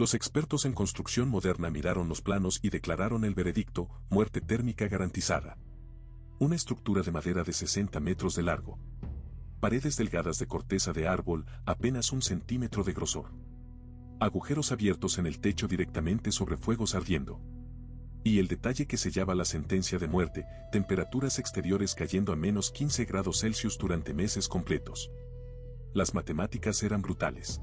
Los expertos en construcción moderna miraron los planos y declararon el veredicto: muerte térmica garantizada. Una estructura de madera de 60 metros de largo. Paredes delgadas de corteza de árbol, apenas 1 centímetro de grosor. Agujeros abiertos en el techo directamente sobre fuegos ardiendo. Y el detalle que sellaba la sentencia de muerte: temperaturas exteriores cayendo a menos 15 grados Celsius durante meses completos. Las matemáticas eran brutales.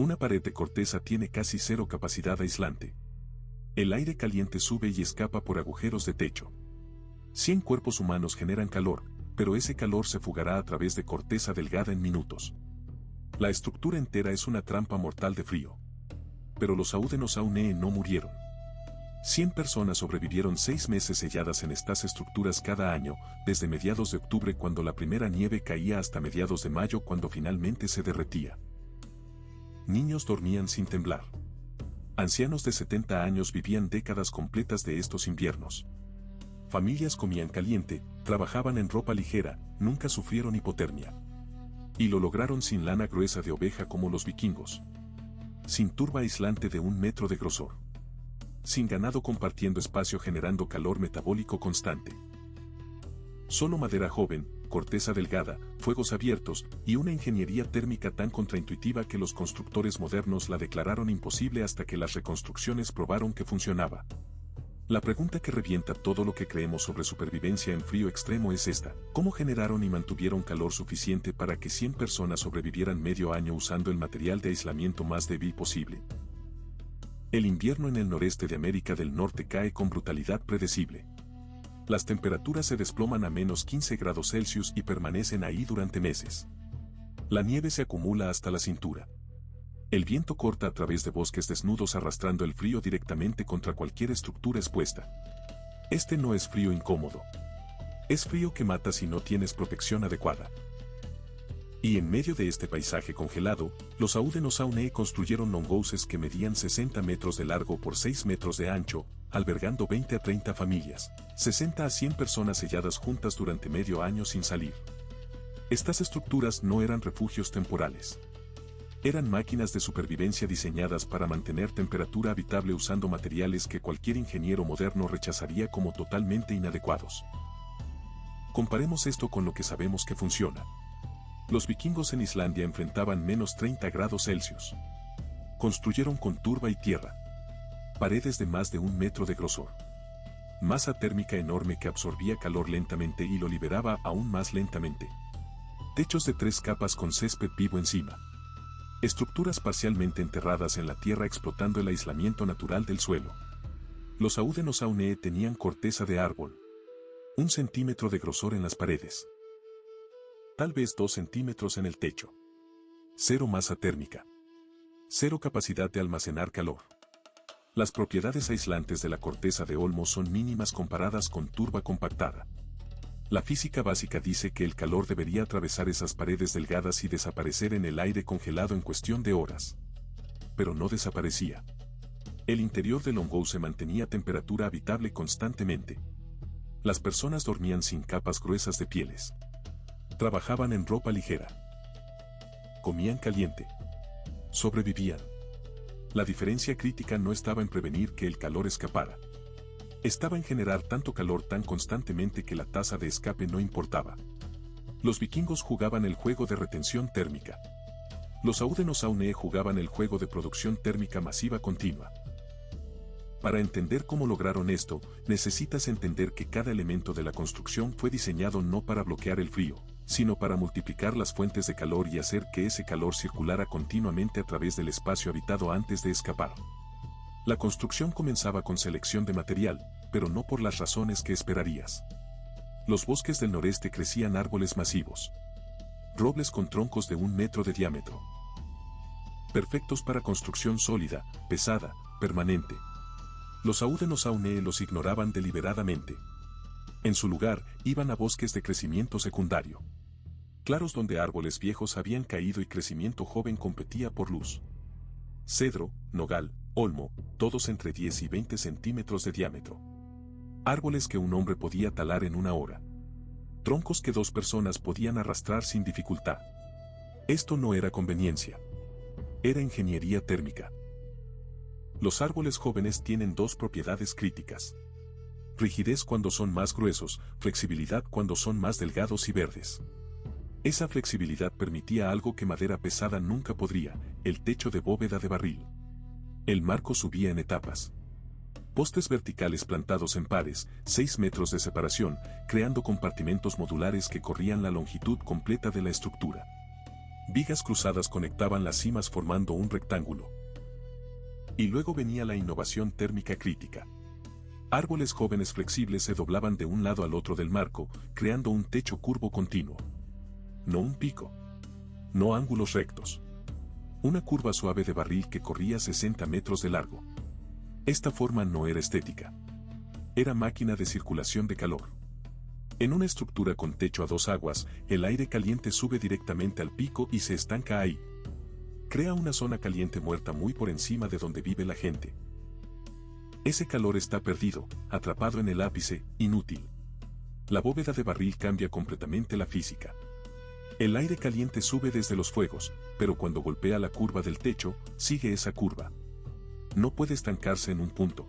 Una pared de corteza tiene casi cero capacidad aislante. El aire caliente sube y escapa por agujeros de techo. 100 cuerpos humanos generan calor, pero ese calor se fugará a través de corteza delgada en minutos. La estructura entera es una trampa mortal de frío. Pero los Haudenosaunee no murieron. 100 personas sobrevivieron 6 meses selladas en estas estructuras cada año, desde mediados de octubre cuando la primera nieve caía hasta mediados de mayo cuando finalmente se derretía. Niños dormían sin temblar. Ancianos de 70 años vivían décadas completas de estos inviernos. Familias comían caliente, trabajaban en ropa ligera, nunca sufrieron hipotermia. Y lo lograron sin lana gruesa de oveja como los vikingos. Sin turba aislante de 1 metro de grosor. Sin ganado compartiendo espacio generando calor metabólico constante. Solo madera joven, corteza delgada, fuegos abiertos, y una ingeniería térmica tan contraintuitiva que los constructores modernos la declararon imposible hasta que las reconstrucciones probaron que funcionaba. La pregunta que revienta todo lo que creemos sobre supervivencia en frío extremo es esta: ¿cómo generaron y mantuvieron calor suficiente para que 100 personas sobrevivieran medio año usando el material de aislamiento más débil posible? El invierno en el noreste de América del Norte cae con brutalidad predecible. Las temperaturas se desploman a menos 15 grados Celsius y permanecen ahí durante meses. La nieve se acumula hasta la cintura. El viento corta a través de bosques desnudos arrastrando el frío directamente contra cualquier estructura expuesta. Este no es frío incómodo. Es frío que mata si no tienes protección adecuada. Y en medio de este paisaje congelado, los Haudenosaunee construyeron longhouses que medían 60 metros de largo por 6 metros de ancho, albergando 20 a 30 familias, 60 a 100 personas selladas juntas durante medio año sin salir. Estas estructuras no eran refugios temporales. Eran máquinas de supervivencia diseñadas para mantener temperatura habitable usando materiales que cualquier ingeniero moderno rechazaría como totalmente inadecuados. Comparemos esto con lo que sabemos que funciona. Los vikingos en Islandia enfrentaban menos 30 grados Celsius. Construyeron con turba y tierra. Paredes de más de 1 metro de grosor. Masa térmica enorme que absorbía calor lentamente y lo liberaba aún más lentamente. Techos de 3 capas con césped vivo encima. Estructuras parcialmente enterradas en la tierra explotando el aislamiento natural del suelo. Los Haudenosaunee tenían corteza de árbol. 1 centímetro de grosor en las paredes. Tal vez 2 centímetros en el techo. 0 masa térmica. 0 capacidad de almacenar calor. Las propiedades aislantes de la corteza de olmo son mínimas comparadas con turba compactada. La física básica dice que el calor debería atravesar esas paredes delgadas y desaparecer en el aire congelado en cuestión de horas. Pero no desaparecía. El interior del longhouse se mantenía a temperatura habitable constantemente. Las personas dormían sin capas gruesas de pieles. Trabajaban en ropa ligera. Comían caliente. Sobrevivían. La diferencia crítica no estaba en prevenir que el calor escapara. Estaba en generar tanto calor tan constantemente que la tasa de escape no importaba. Los vikingos jugaban el juego de retención térmica. Los Haudenosaunee jugaban el juego de producción térmica masiva continua. Para entender cómo lograron esto, necesitas entender que cada elemento de la construcción fue diseñado no para bloquear el frío, sino para multiplicar las fuentes de calor y hacer que ese calor circulara continuamente a través del espacio habitado antes de escapar. La construcción comenzaba con selección de material, pero no por las razones que esperarías. Los bosques del noreste crecían árboles masivos. Robles con troncos de 1 metro de diámetro. Perfectos para construcción sólida, pesada, permanente. Los Haudenosaunee los ignoraban deliberadamente. En su lugar, iban a bosques de crecimiento secundario. Claros donde árboles viejos habían caído y crecimiento joven competía por luz. Cedro, nogal, olmo, todos entre 10 y 20 centímetros de diámetro. Árboles que un hombre podía talar en 1 hora. Troncos que 2 personas podían arrastrar sin dificultad. Esto no era conveniencia. Era ingeniería térmica. Los árboles jóvenes tienen dos propiedades críticas. Rigidez cuando son más gruesos, flexibilidad cuando son más delgados y verdes. Esa flexibilidad permitía algo que madera pesada nunca podría, el techo de bóveda de barril. El marco subía en etapas. Postes verticales plantados en pares, 6 metros de separación, creando compartimentos modulares que corrían la longitud completa de la estructura. Vigas cruzadas conectaban las cimas formando un rectángulo. Y luego venía la innovación térmica crítica. Árboles jóvenes flexibles se doblaban de un lado al otro del marco, creando un techo curvo continuo. No un pico. No ángulos rectos. Una curva suave de barril que corría 60 metros de largo. Esta forma no era estética. Era máquina de circulación de calor. En una estructura con techo a dos aguas, el aire caliente sube directamente al pico y se estanca ahí. Crea una zona caliente muerta muy por encima de donde vive la gente. Ese calor está perdido, atrapado en el ápice, inútil. La bóveda de barril cambia completamente la física. El aire caliente sube desde los fuegos, pero cuando golpea la curva del techo, sigue esa curva. No puede estancarse en un punto.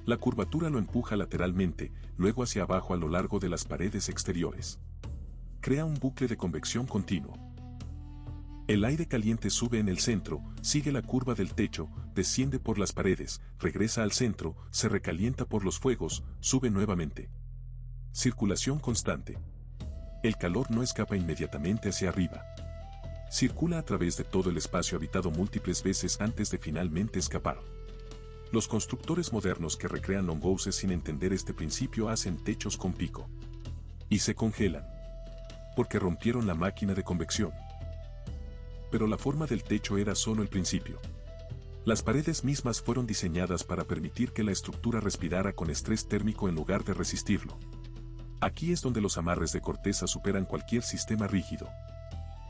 La curvatura lo empuja lateralmente, luego hacia abajo a lo largo de las paredes exteriores. Crea un bucle de convección continuo. El aire caliente sube en el centro, sigue la curva del techo, desciende por las paredes, regresa al centro, se recalienta por los fuegos, sube nuevamente. Circulación constante. El calor no escapa inmediatamente hacia arriba. Circula a través de todo el espacio habitado múltiples veces antes de finalmente escapar. Los constructores modernos que recrean longhouses sin entender este principio hacen techos con pico. Y se congelan. Porque rompieron la máquina de convección. Pero la forma del techo era solo el principio. Las paredes mismas fueron diseñadas para permitir que la estructura respirara con estrés térmico en lugar de resistirlo. Aquí es donde los amarres de corteza superan cualquier sistema rígido.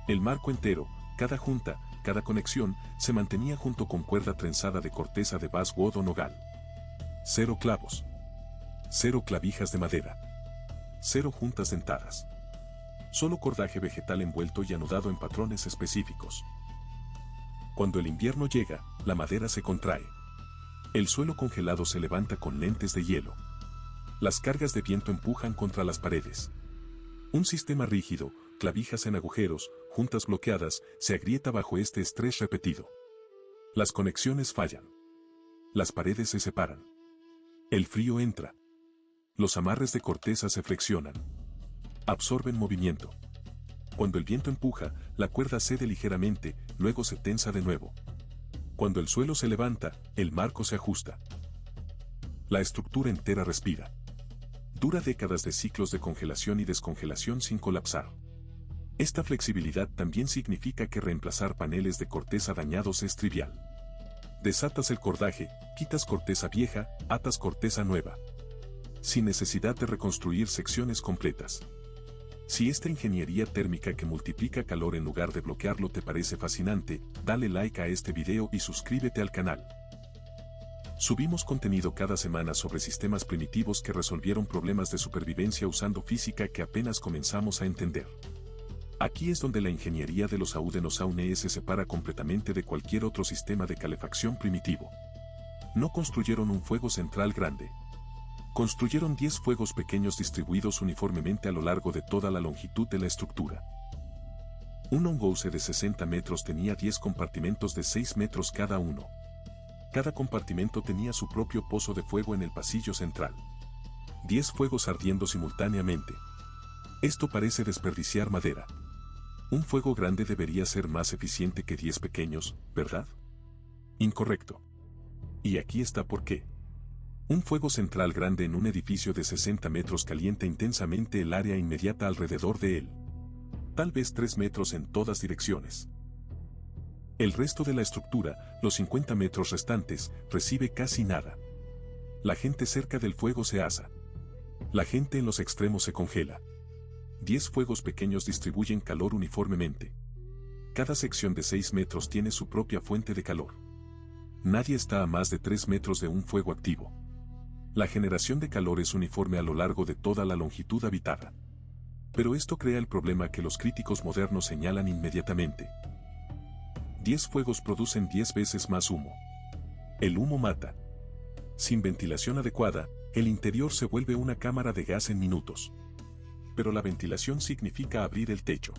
El marco entero, cada junta, cada conexión, se mantenía junto con cuerda trenzada de corteza de basswood o nogal. 0 clavos. 0 clavijas de madera. 0 juntas dentadas. Solo cordaje vegetal envuelto y anudado en patrones específicos. Cuando el invierno llega, la madera se contrae. El suelo congelado se levanta con lentes de hielo. Las cargas de viento empujan contra las paredes. Un sistema rígido, clavijas en agujeros, juntas bloqueadas, se agrieta bajo este estrés repetido. Las conexiones fallan. Las paredes se separan. El frío entra. Los amarres de corteza se flexionan. Absorben movimiento. Cuando el viento empuja, la cuerda cede ligeramente, luego se tensa de nuevo. Cuando el suelo se levanta, el marco se ajusta. La estructura entera respira. Dura décadas de ciclos de congelación y descongelación sin colapsar. Esta flexibilidad también significa que reemplazar paneles de corteza dañados es trivial. Desatas el cordaje, quitas corteza vieja, atas corteza nueva. Sin necesidad de reconstruir secciones completas. Si esta ingeniería térmica que multiplica calor en lugar de bloquearlo te parece fascinante, dale like a este video y suscríbete al canal. Subimos contenido cada semana sobre sistemas primitivos que resolvieron problemas de supervivencia usando física que apenas comenzamos a entender. Aquí es donde la ingeniería de los Audenosaunee se separa completamente de cualquier otro sistema de calefacción primitivo. No construyeron un fuego central grande. Construyeron 10 fuegos pequeños distribuidos uniformemente a lo largo de toda la longitud de la estructura. Un longouse de 60 metros tenía 10 compartimentos de 6 metros cada uno. Cada compartimento tenía su propio pozo de fuego en el pasillo central. 10 fuegos ardiendo simultáneamente. Esto parece desperdiciar madera. Un fuego grande debería ser más eficiente que 10 pequeños, ¿verdad? Incorrecto. Y aquí está por qué. Un fuego central grande en un edificio de 60 metros calienta intensamente el área inmediata alrededor de él. Tal vez 3 metros en todas direcciones. El resto de la estructura, los 50 metros restantes, recibe casi nada. La gente cerca del fuego se asa. La gente en los extremos se congela. 10 fuegos pequeños distribuyen calor uniformemente. Cada sección de 6 metros tiene su propia fuente de calor. Nadie está a más de 3 metros de un fuego activo. La generación de calor es uniforme a lo largo de toda la longitud habitada. Pero esto crea el problema que los críticos modernos señalan inmediatamente. 10 fuegos producen 10 veces más humo. El humo mata. Sin ventilación adecuada, el interior se vuelve una cámara de gas en minutos. Pero la ventilación significa abrir el techo.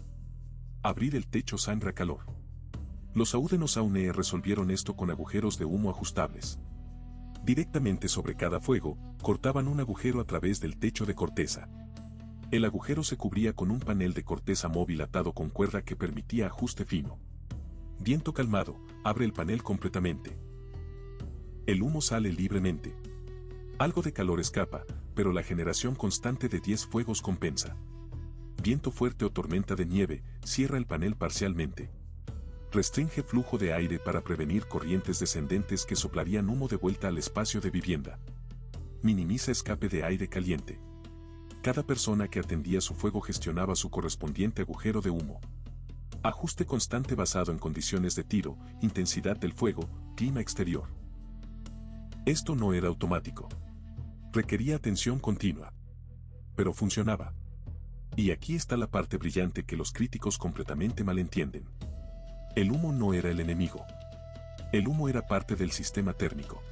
Abrir el techo sangra calor. Los Audenos-Auneae resolvieron esto con agujeros de humo ajustables. Directamente sobre cada fuego, cortaban un agujero a través del techo de corteza. El agujero se cubría con un panel de corteza móvil atado con cuerda que permitía ajuste fino. Viento calmado, abre el panel completamente. El humo sale libremente. Algo de calor escapa, pero la generación constante de 10 fuegos compensa. Viento fuerte o tormenta de nieve, cierra el panel parcialmente. Restringe flujo de aire para prevenir corrientes descendentes que soplarían humo de vuelta al espacio de vivienda. Minimiza escape de aire caliente. Cada persona que atendía su fuego gestionaba su correspondiente agujero de humo. Ajuste constante basado en condiciones de tiro, intensidad del fuego, clima exterior. Esto no era automático. Requería atención continua. Pero funcionaba. Y aquí está la parte brillante que los críticos completamente malentienden. El humo no era el enemigo. El humo era parte del sistema térmico.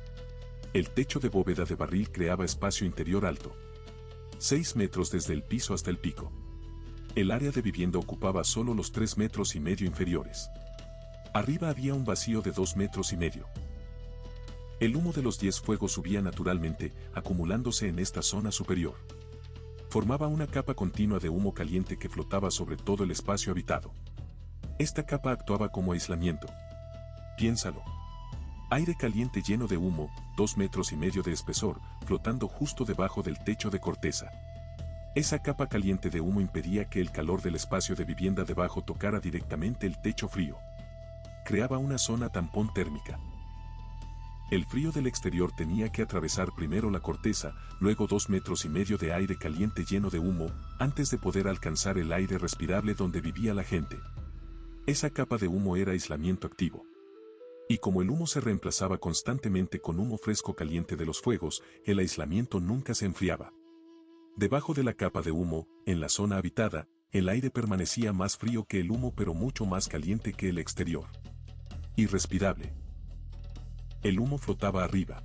El techo de bóveda de barril creaba espacio interior alto. 6 metros desde el piso hasta el pico. El área de vivienda ocupaba solo los 3,5 metros inferiores. Arriba había un vacío de 2,5 metros. El humo de los 10 fuegos subía naturalmente, acumulándose en esta zona superior. Formaba una capa continua de humo caliente que flotaba sobre todo el espacio habitado. Esta capa actuaba como aislamiento. Piénsalo. Aire caliente lleno de humo, 2,5 metros de espesor, flotando justo debajo del techo de corteza. Esa capa caliente de humo impedía que el calor del espacio de vivienda debajo tocara directamente el techo frío. Creaba una zona tampón térmica. El frío del exterior tenía que atravesar primero la corteza, luego 2,5 metros de aire caliente lleno de humo, antes de poder alcanzar el aire respirable donde vivía la gente. Esa capa de humo era aislamiento activo. Y como el humo se reemplazaba constantemente con humo fresco caliente de los fuegos, el aislamiento nunca se enfriaba. Debajo de la capa de humo, en la zona habitada, el aire permanecía más frío que el humo pero mucho más caliente que el exterior. Irrespirable. El humo flotaba arriba.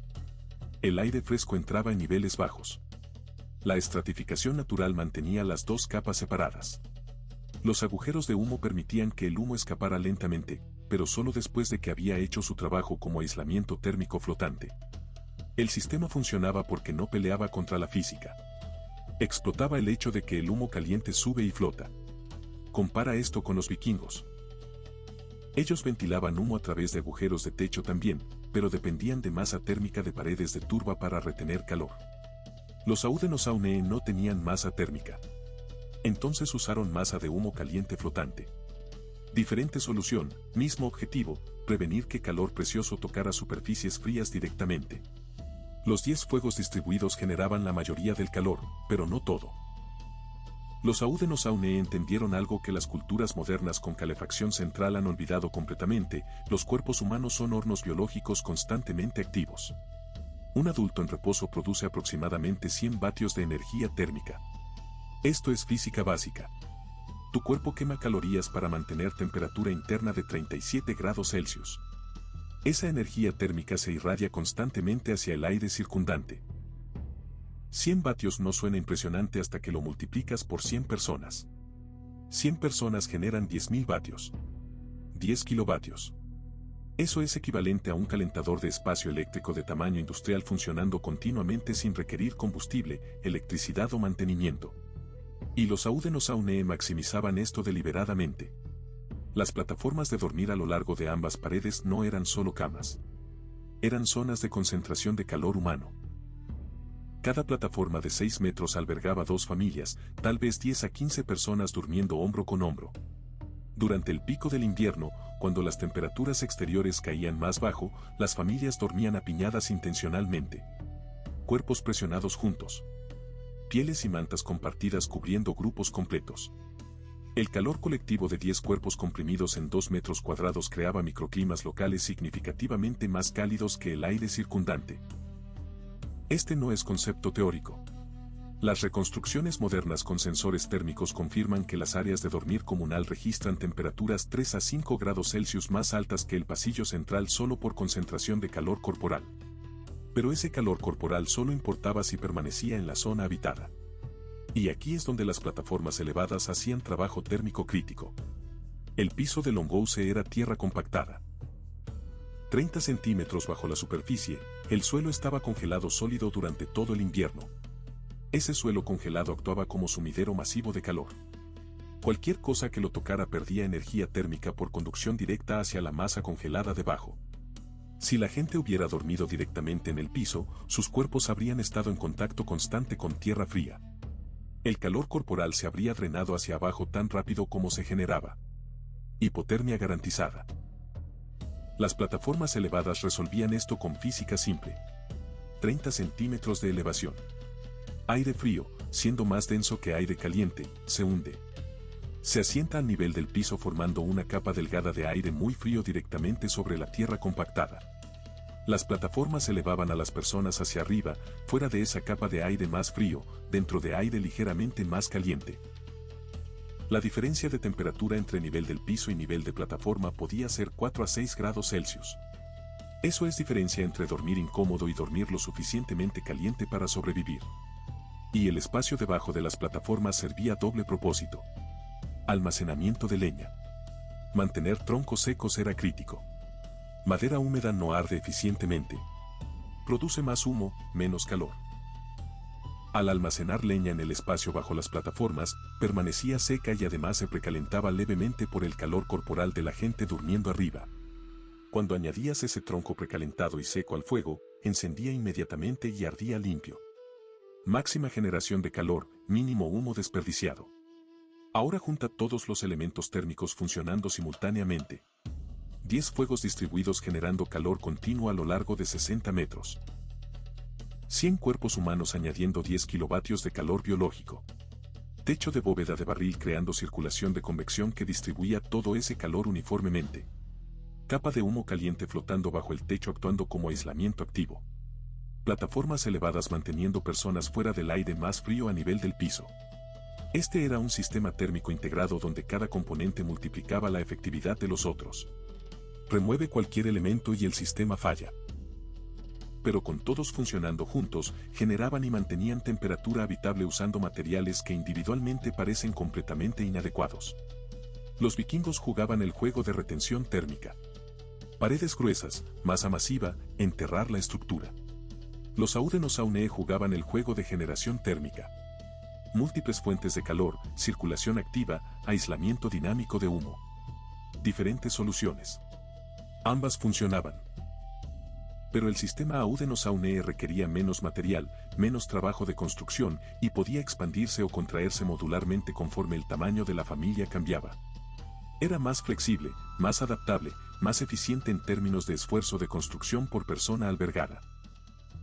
El aire fresco entraba en niveles bajos. La estratificación natural mantenía las dos capas separadas. Los agujeros de humo permitían que el humo escapara lentamente, pero solo después de que había hecho su trabajo como aislamiento térmico flotante. El sistema funcionaba porque no peleaba contra la física. Explotaba el hecho de que el humo caliente sube y flota. Compara esto con los vikingos. Ellos ventilaban humo a través de agujeros de techo también, pero dependían de masa térmica de paredes de turba para retener calor. Los Audenos-Auneae no tenían masa térmica. Entonces usaron masa de humo caliente flotante. Diferente solución, mismo objetivo, prevenir que calor precioso tocara superficies frías directamente. Los 10 fuegos distribuidos generaban la mayoría del calor, pero no todo. Los Audenos-Auneae entendieron algo que las culturas modernas con calefacción central han olvidado completamente: los cuerpos humanos son hornos biológicos constantemente activos. Un adulto en reposo produce aproximadamente 100 vatios de energía térmica. Esto es física básica. Tu cuerpo quema calorías para mantener temperatura interna de 37 grados Celsius. Esa energía térmica se irradia constantemente hacia el aire circundante. 100 vatios no suena impresionante hasta que lo multiplicas por 100 personas. 100 personas generan 10.000 vatios. 10 kilovatios. Eso es equivalente a un calentador de espacio eléctrico de tamaño industrial funcionando continuamente sin requerir combustible, electricidad o mantenimiento. Y los Audenos-Auneae maximizaban esto deliberadamente. Las plataformas de dormir a lo largo de ambas paredes no eran solo camas. Eran zonas de concentración de calor humano. Cada plataforma de 6 metros albergaba 2 familias, tal vez 10 a 15 personas durmiendo hombro con hombro. Durante el pico del invierno, cuando las temperaturas exteriores caían más bajo, las familias dormían apiñadas intencionalmente. Cuerpos presionados juntos. Pieles y mantas compartidas cubriendo grupos completos. El calor colectivo de 10 cuerpos comprimidos en 2 metros cuadrados creaba microclimas locales significativamente más cálidos que el aire circundante. Este no es concepto teórico. Las reconstrucciones modernas con sensores térmicos confirman que las áreas de dormir comunal registran temperaturas 3 a 5 grados Celsius más altas que el pasillo central solo por concentración de calor corporal. Pero ese calor corporal solo importaba si permanecía en la zona habitada. Y aquí es donde las plataformas elevadas hacían trabajo térmico crítico. El piso de Longhouse era tierra compactada. 30 centímetros bajo la superficie, el suelo estaba congelado sólido durante todo el invierno. Ese suelo congelado actuaba como sumidero masivo de calor. Cualquier cosa que lo tocara perdía energía térmica por conducción directa hacia la masa congelada debajo. Si la gente hubiera dormido directamente en el piso, sus cuerpos habrían estado en contacto constante con tierra fría. El calor corporal se habría drenado hacia abajo tan rápido como se generaba. Hipotermia garantizada. Las plataformas elevadas resolvían esto con física simple. 30 centímetros de elevación. Aire frío, siendo más denso que aire caliente, se hunde. Se asienta al nivel del piso formando una capa delgada de aire muy frío directamente sobre la tierra compactada. Las plataformas elevaban a las personas hacia arriba, fuera de esa capa de aire más frío, dentro de aire ligeramente más caliente. La diferencia de temperatura entre nivel del piso y nivel de plataforma podía ser 4 a 6 grados Celsius. Eso es diferencia entre dormir incómodo y dormir lo suficientemente caliente para sobrevivir. Y el espacio debajo de las plataformas servía a doble propósito. Almacenamiento de leña. Mantener troncos secos era crítico. Madera húmeda no arde eficientemente. Produce más humo, menos calor. Al almacenar leña en el espacio bajo las plataformas, permanecía seca y además se precalentaba levemente por el calor corporal de la gente durmiendo arriba. Cuando añadías ese tronco precalentado y seco al fuego, encendía inmediatamente y ardía limpio. Máxima generación de calor, mínimo humo desperdiciado. Ahora junta todos los elementos térmicos funcionando simultáneamente. 10 fuegos distribuidos generando calor continuo a lo largo de 60 metros. 100 cuerpos humanos añadiendo 10 kilovatios de calor biológico. Techo de bóveda de barril creando circulación de convección que distribuía todo ese calor uniformemente. Capa de humo caliente flotando bajo el techo actuando como aislamiento activo. Plataformas elevadas manteniendo personas fuera del aire más frío a nivel del piso. Este era un sistema térmico integrado donde cada componente multiplicaba la efectividad de los otros. Remueve cualquier elemento y el sistema falla. Pero con todos funcionando juntos, generaban y mantenían temperatura habitable usando materiales que individualmente parecen completamente inadecuados. Los vikingos jugaban el juego de retención térmica. Paredes gruesas, masa masiva, enterrar la estructura. Los Haudenosaunee jugaban el juego de generación térmica. Múltiples fuentes de calor, circulación activa, aislamiento dinámico de humo. Diferentes soluciones. Ambas funcionaban. Pero el sistema Haudenosaunee requería menos material, menos trabajo de construcción y podía expandirse o contraerse modularmente conforme el tamaño de la familia cambiaba. Era más flexible, más adaptable, más eficiente en términos de esfuerzo de construcción por persona albergada.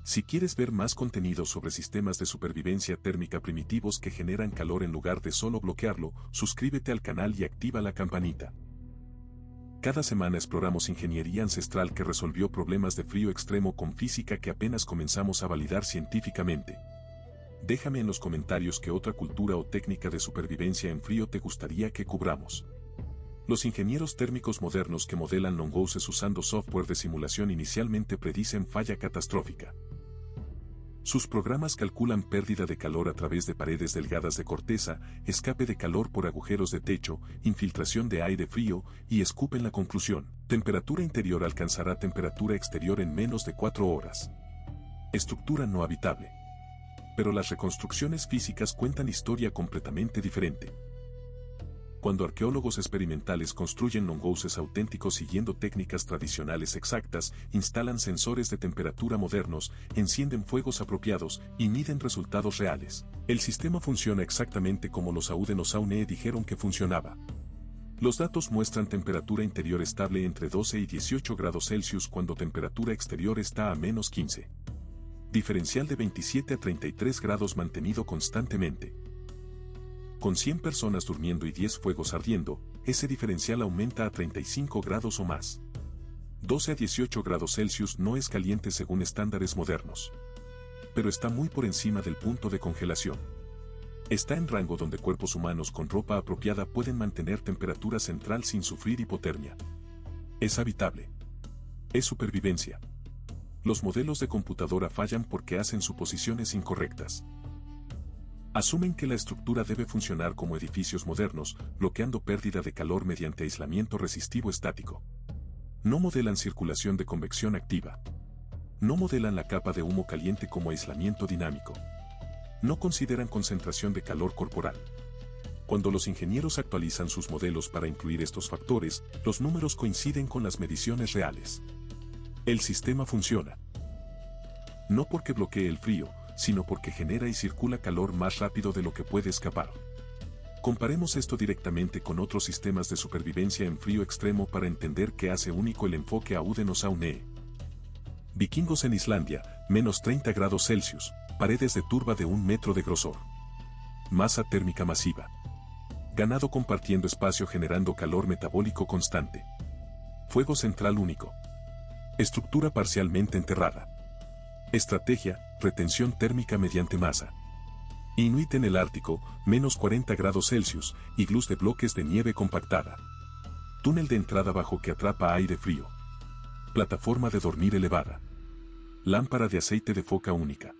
Si quieres ver más contenido sobre sistemas de supervivencia térmica primitivos que generan calor en lugar de solo bloquearlo, suscríbete al canal y activa la campanita. Cada semana exploramos ingeniería ancestral que resolvió problemas de frío extremo con física que apenas comenzamos a validar científicamente. Déjame en los comentarios qué otra cultura o técnica de supervivencia en frío te gustaría que cubramos. Los ingenieros térmicos modernos que modelan Longhouses usando software de simulación inicialmente predicen falla catastrófica. Sus programas calculan pérdida de calor a través de paredes delgadas de corteza, escape de calor por agujeros de techo, infiltración de aire frío, y escupen la conclusión: temperatura interior alcanzará temperatura exterior en menos de 4 horas. Estructura no habitable. Pero las reconstrucciones físicas cuentan historia completamente diferente. Cuando arqueólogos experimentales construyen longhouses auténticos siguiendo técnicas tradicionales exactas, instalan sensores de temperatura modernos, encienden fuegos apropiados y miden resultados reales, el sistema funciona exactamente como los Haudenosaunee dijeron que funcionaba. Los datos muestran temperatura interior estable entre 12 y 18 grados Celsius cuando temperatura exterior está a menos 15. Diferencial de 27 a 33 grados mantenido constantemente. Con 100 personas durmiendo y 10 fuegos ardiendo, ese diferencial aumenta a 35 grados o más. 12 a 18 grados Celsius no es caliente según estándares modernos. pero está muy por encima del punto de congelación. Está en rango donde cuerpos humanos con ropa apropiada pueden mantener temperatura central sin sufrir hipotermia. Es habitable. Es supervivencia. Los modelos de computadora fallan porque hacen suposiciones incorrectas. Asumen que la estructura debe funcionar como edificios modernos, bloqueando pérdida de calor mediante aislamiento resistivo estático. No modelan circulación de convección activa. No modelan la capa de humo caliente como aislamiento dinámico. No consideran concentración de calor corporal. Cuando los ingenieros actualizan sus modelos para incluir estos factores, los números coinciden con las mediciones reales. El sistema funciona. No porque bloquee el frío, sino porque genera y circula calor más rápido de lo que puede escapar. Comparemos esto directamente con otros sistemas de supervivencia en frío extremo para entender qué hace único el enfoque Audenosauneae. Vikingos en Islandia, menos 30 grados Celsius, paredes de turba de 1 metro de grosor. Masa térmica masiva. Ganado compartiendo espacio generando calor metabólico constante. Fuego central único. Estructura parcialmente enterrada. Estrategia, retención térmica mediante masa. Inuit en el Ártico, menos 40 grados Celsius, iglús de bloques de nieve compactada. Túnel de entrada bajo que atrapa aire frío. Plataforma de dormir elevada. Lámpara de aceite de foca única.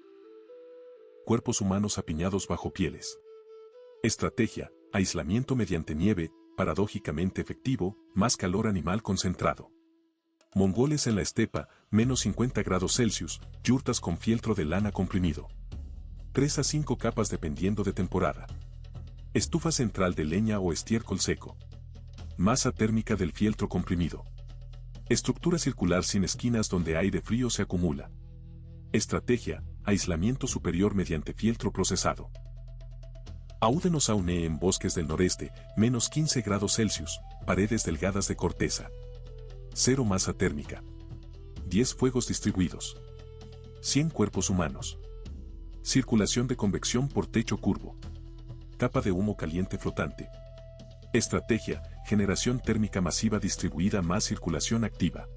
Cuerpos humanos apiñados bajo pieles. Estrategia, aislamiento mediante nieve, paradójicamente efectivo, más calor animal concentrado. Mongoles en la estepa, menos 50 grados Celsius, yurtas con fieltro de lana comprimido. 3 a 5 capas dependiendo de temporada. Estufa central de leña o estiércol seco. Masa térmica del fieltro comprimido. Estructura circular sin esquinas donde aire frío se acumula. Estrategia, aislamiento superior mediante fieltro procesado. Audenosauneae en bosques del noreste, menos 15 grados Celsius, paredes delgadas de corteza. 0 masa térmica. 10 fuegos distribuidos. 100 cuerpos humanos. Circulación de convección por techo curvo. Capa de humo caliente flotante. Estrategia, generación térmica masiva distribuida más circulación activa.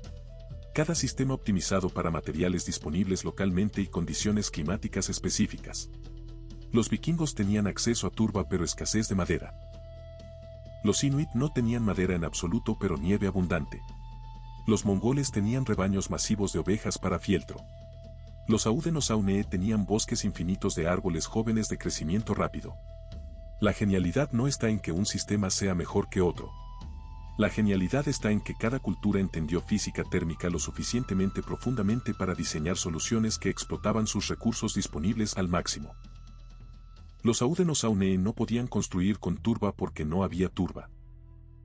Cada sistema optimizado para materiales disponibles localmente y condiciones climáticas específicas. Los vikingos tenían acceso a turba pero escasez de madera. Los inuit no tenían madera en absoluto pero nieve abundante. Los mongoles tenían rebaños masivos de ovejas para fieltro. Los Audenosauneae tenían bosques infinitos de árboles jóvenes de crecimiento rápido. La genialidad no está en que un sistema sea mejor que otro. La genialidad está en que cada cultura entendió física térmica lo suficientemente profundamente para diseñar soluciones que explotaban sus recursos disponibles al máximo. Los Audenosauneae no podían construir con turba porque no había turba.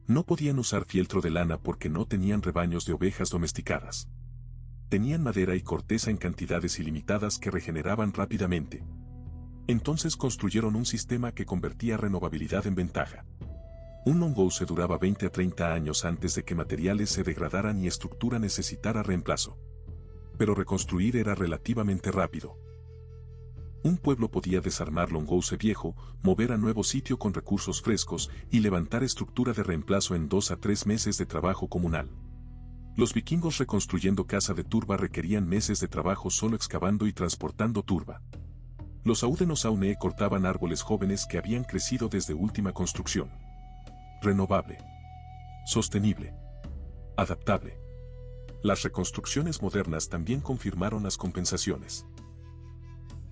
No podían usar fieltro de lana porque no tenían rebaños de ovejas domesticadas. Tenían madera y corteza en cantidades ilimitadas que regeneraban rápidamente. Entonces construyeron un sistema que convertía renovabilidad en ventaja. Un mongoose duraba 20 a 30 años antes de que materiales se degradaran y estructura necesitara reemplazo. Pero reconstruir era relativamente rápido. Un pueblo podía desarmar mongoose viejo, mover a nuevo sitio con recursos frescos y levantar estructura de reemplazo en 2 a 3 meses de trabajo comunal. Los vikingos reconstruyendo casa de turba requerían meses de trabajo solo excavando y transportando turba. Los Audenosauneae cortaban árboles jóvenes que habían crecido desde última construcción. Renovable. Sostenible. Adaptable. Las reconstrucciones modernas también confirmaron las compensaciones.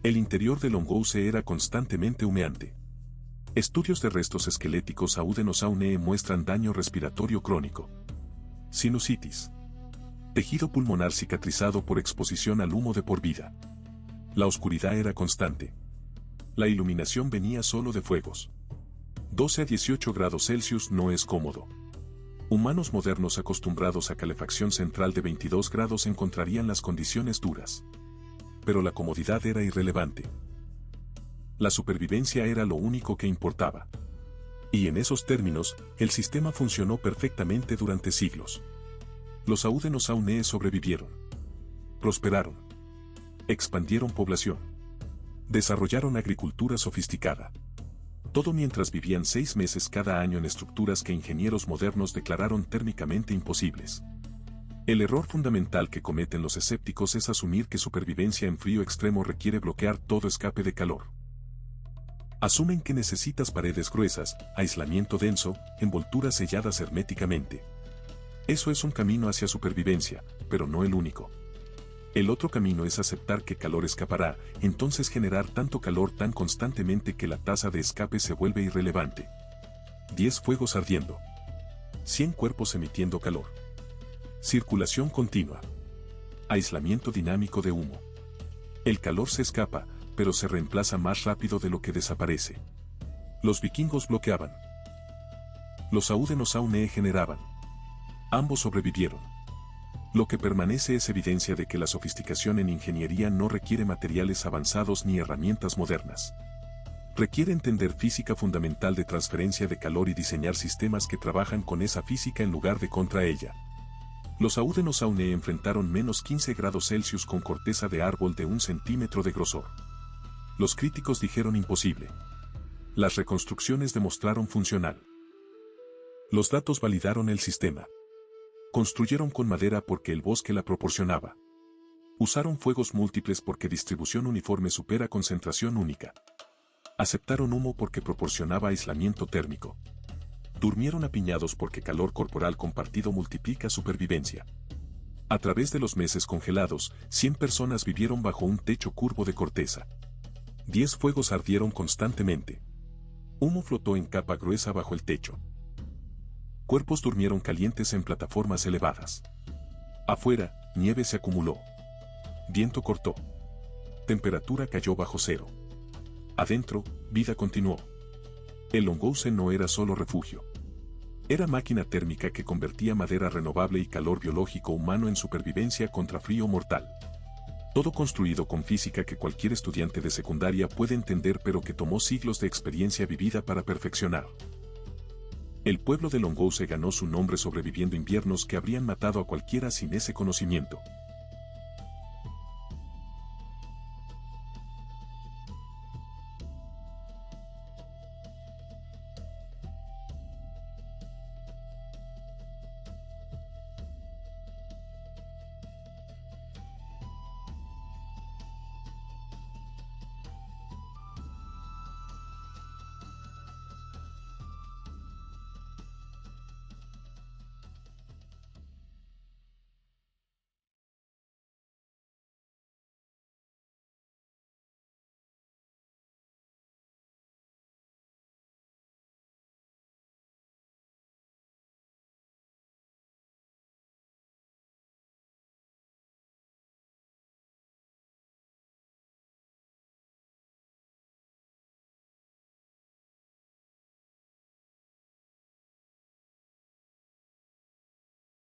El interior del mongoose era constantemente humeante. Estudios de restos esqueléticos Audenosauneae muestran daño respiratorio crónico. Sinusitis. Tejido pulmonar cicatrizado por exposición al humo de por vida. La oscuridad era constante. La iluminación venía solo de fuegos. 12 a 18 grados Celsius no es cómodo. Humanos modernos acostumbrados a calefacción central de 22 grados encontrarían las condiciones duras. Pero la comodidad era irrelevante. La supervivencia era lo único que importaba. Y en esos términos, el sistema funcionó perfectamente durante siglos. Los Audenosauneae sobrevivieron. Prosperaron. Expandieron población. Desarrollaron agricultura sofisticada. Todo mientras vivían 6 meses cada año en estructuras que ingenieros modernos declararon térmicamente imposibles. El error fundamental que cometen los escépticos es asumir que supervivencia en frío extremo requiere bloquear todo escape de calor. Asumen que necesitas paredes gruesas, aislamiento denso, envolturas selladas herméticamente. Eso es un camino hacia supervivencia, pero no el único. El otro camino es aceptar que calor escapará, entonces generar tanto calor tan constantemente que la tasa de escape se vuelve irrelevante. 10 fuegos ardiendo. 100 cuerpos emitiendo calor. Circulación continua. Aislamiento dinámico de humo. El calor se escapa, pero se reemplaza más rápido de lo que desaparece. Los vikingos bloqueaban. Los Audenosauneae generaban. Ambos sobrevivieron. Lo que permanece es evidencia de que la sofisticación en ingeniería no requiere materiales avanzados ni herramientas modernas. Requiere entender física fundamental de transferencia de calor y diseñar sistemas que trabajan con esa física en lugar de contra ella. Los Audenosauneae enfrentaron menos 15 grados Celsius con corteza de árbol de 1 centímetro de grosor. Los críticos dijeron imposible. Las reconstrucciones demostraron funcional. Los datos validaron el sistema. Construyeron con madera porque el bosque la proporcionaba. Usaron fuegos múltiples porque distribución uniforme supera concentración única. Aceptaron humo porque proporcionaba aislamiento térmico. Durmieron apiñados porque calor corporal compartido multiplica supervivencia. A través de los meses congelados, 100 personas vivieron bajo un techo curvo de corteza. 10 fuegos ardieron constantemente. Humo flotó en capa gruesa bajo el techo. Cuerpos durmieron calientes en plataformas elevadas. Afuera, nieve se acumuló. Viento cortó. Temperatura cayó bajo cero. Adentro, vida continuó. El Longhouse no era solo refugio. Era máquina térmica que convertía madera renovable y calor biológico humano en supervivencia contra frío mortal. Todo construido con física que cualquier estudiante de secundaria puede entender pero que tomó siglos de experiencia vivida para perfeccionar. El pueblo de Longhouse ganó su nombre sobreviviendo inviernos que habrían matado a cualquiera sin ese conocimiento.